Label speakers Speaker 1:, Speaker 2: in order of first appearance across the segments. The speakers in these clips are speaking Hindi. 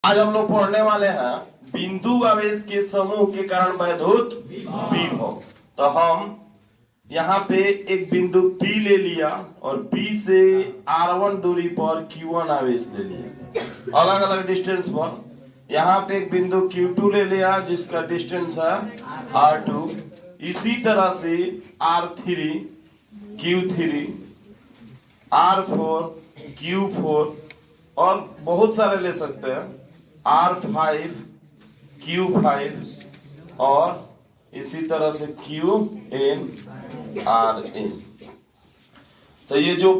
Speaker 1: आज हम लोग पढ़ने वाले हैं बिंदु आवेश के समूह के कारण वैद्युत विभव। तो हम यहाँ पे एक बिंदु P ले लिया और P से R1 दूरी पर Q1 आवेश ले लिया अलग अलग डिस्टेंस पर। यहाँ पे एक बिंदु Q2 ले लिया जिसका डिस्टेंस है R2। इसी तरह से R3, Q3, R4, Q4 और बहुत सारे ले सकते हैं, R5, Q5 और इसी तरह से QN, RN। तो ये जो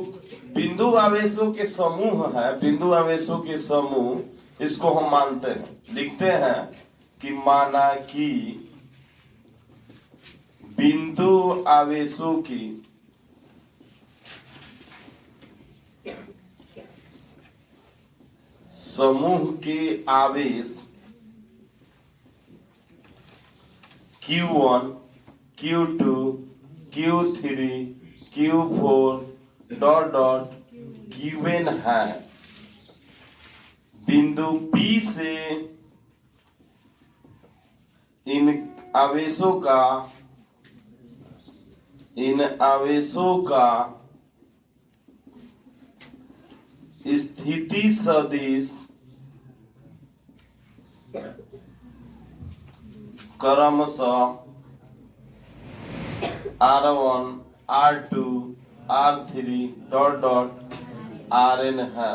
Speaker 1: बिंदु आवेशों के समूह है, बिंदु आवेशों के समूह, इसको हम मानते हैं, लिखते हैं कि माना कि बिंदु आवेशों की समूह के आवेश Q1, Q2, Q3, Q4 dot dot Qn है। बिंदु P से इन आवेशों का स्थिति सदिश क्रमशः R1, R2, R3 dot dot Rn है।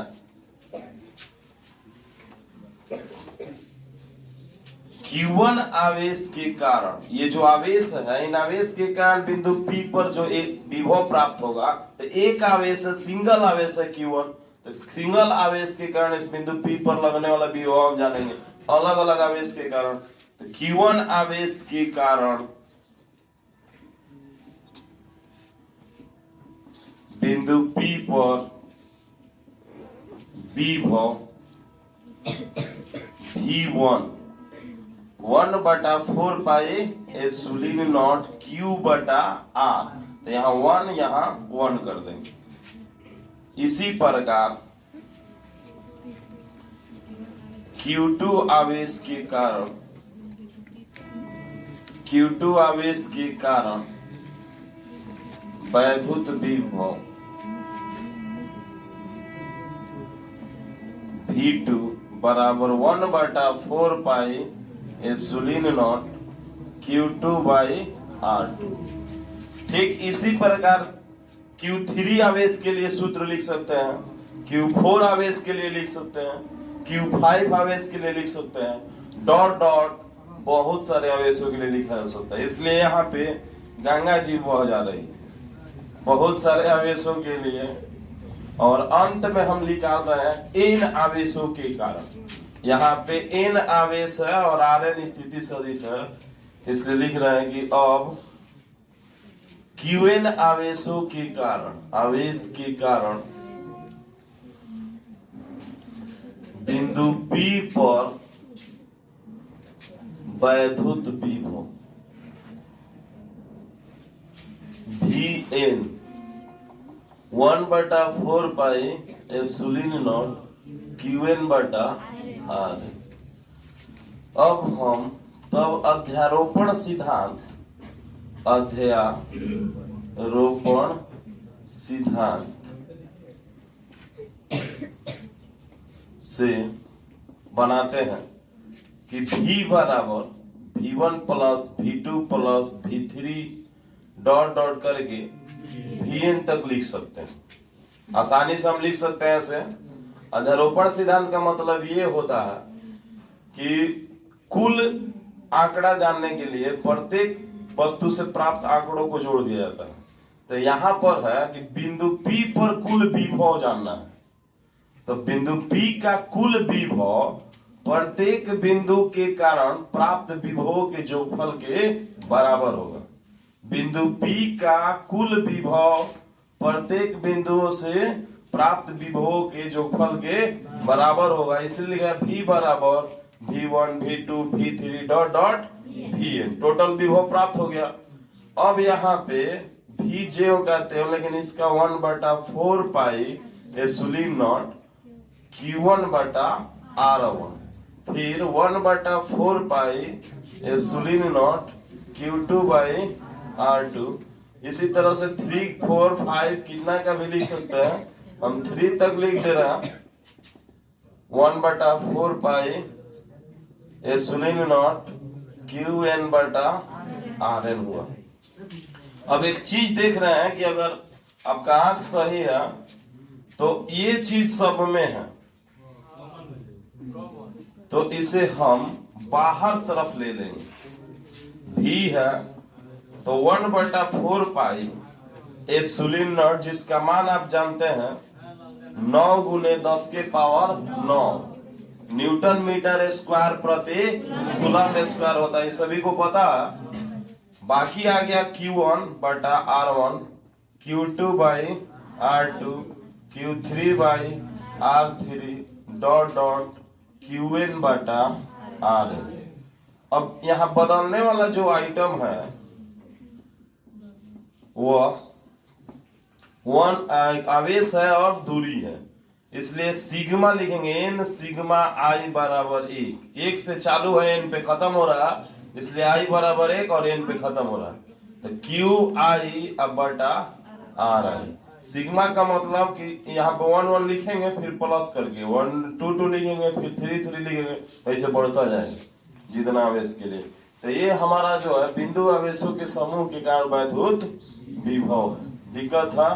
Speaker 1: Q1 आवेश के कारण, ये जो आवेश है, इन आवेश के कारण बिंदु P पर जो एक विभव प्राप्त होगा, तो एक आवेश है, सिंगल आवेश है Q1। तो सिंगल आवेश के कारण इस बिंदु P पर लगने वाला विभव हम जानेंगे। अलग अलग आवेश के कारण, तो Q1 आवेश के कारण बिंदु P पर विभव V1 1/4 pi epsilon not Q बटा R। तो यहाँ 1 कर देंगे। इसी प्रकार Q2 आवेश के कारण वैद्युत विभव V2 बराबर 1/4 pi epsilon not Q2 by R2। ठीक इसी प्रकार Q3 आवेश के लिए सूत्र लिख सकते हैं, Q4 आवेश के लिए लिख सकते हैं, Q5 आवेश के लिए लिख सकते हैं, डॉट डॉट बहुत सारे आवेशों के लिए लिखा जा सकता है। इसलिए यहाँ पे गंगा जी बह जा रही है बहुत सारे आवेशों के लिए, और अंत में हम निकाल रहे हैं n आवेशों के कारण। यहाँ पे n आवेश है और Rn स्थिति सदिश है, इसलिए लिख रहे हैं कि अब Qn आवेशों के कारण बिंदु P पर वैद्युत विभव Vn 1/4 pi epsilon not Qn बटा R। अब हम अध्यारोपण सिद्धांत से बनाते हैं कि V बराबर V1 plus V2 plus V3 dot dot करके Vn तक लिख सकते हैं। आसानी से हम लिख सकते हैं ऐसे। अध्यारोपण सिद्धांत का मतलब ये होता है कि कुल आंकड़ा जानने के लिए प्रत्येक वस्तु से प्राप्त आंकड़ों को जोड़ दिया जाता है। तो यहाँ पर है कि बिंदु P पर कुल विभव जानना है। तो बिंदु P का कुल विभव प्रत्येक बिंदु के कारण प्राप्त विभव के जोगफल के बराबर होगा। बिंदु P का कुल विभव प्रत्येक बिंदुओं से प्राप्त विभवों के जोगफल के बराबर होगा। इसलिए लिखा V बराबर V1, V2, V3 dot dot Vn। Total विभव प्राप्त हो गया। अब यहाँ पे Vj कहते हैं, लेकिन इसका 1/4 पाई एप्सिलॉन नॉट Q1 बटा R1। फिर 1/4 pi epsilon not Q2 by R2। इसी तरह से 3, 4, 5 कितना का भी लिख सकते हैं, हम 3 तक लिख दे रहे हैं। 1/4 पाई एप्सिलॉन नॉट QN/RN हुआ। अब एक चीज देख रहे हैं कि अगर आपका आंख सही है तो ये चीज सब में है, तो इसे हम बाहर तरफ ले लेंगे। भी है तो 1/4 पाई एप्सिलॉन नॉट, जिसका मान आप जानते हैं 9 × 10 के पावर 9 न्यूटन मीटर स्क्वायर प्रति कूलम स्क्वायर होता है, सभी को पता है। बाकी आ गया Q1/R1, Q2 by R2, Q3 by R3 dot dot QN/RN। अब यहाँ बदलने वाला जो आइटम है वह आवेश है और दूरी है, इसलिए सिग्मा लिखेंगे n सिग्मा i बराबर 1 से चालू है, n पे खत्म हो रहा, इसलिए i बराबर 1 और n पे खत्म हो रहा, तो QI/RI। सिग्मा का मतलब कि यहाँ पे 1 1 लिखेंगे, फिर प्लस करके 1 2 2 लिखेंगे, फिर 3 3 लिखेंगे, ऐसे बढ़ता जाएगा जितना आवेश के लिए। तो ये हमारा जो है बिंदु आवेशों के समूह के कारण वैद्युत विभव है। दिक्कत था।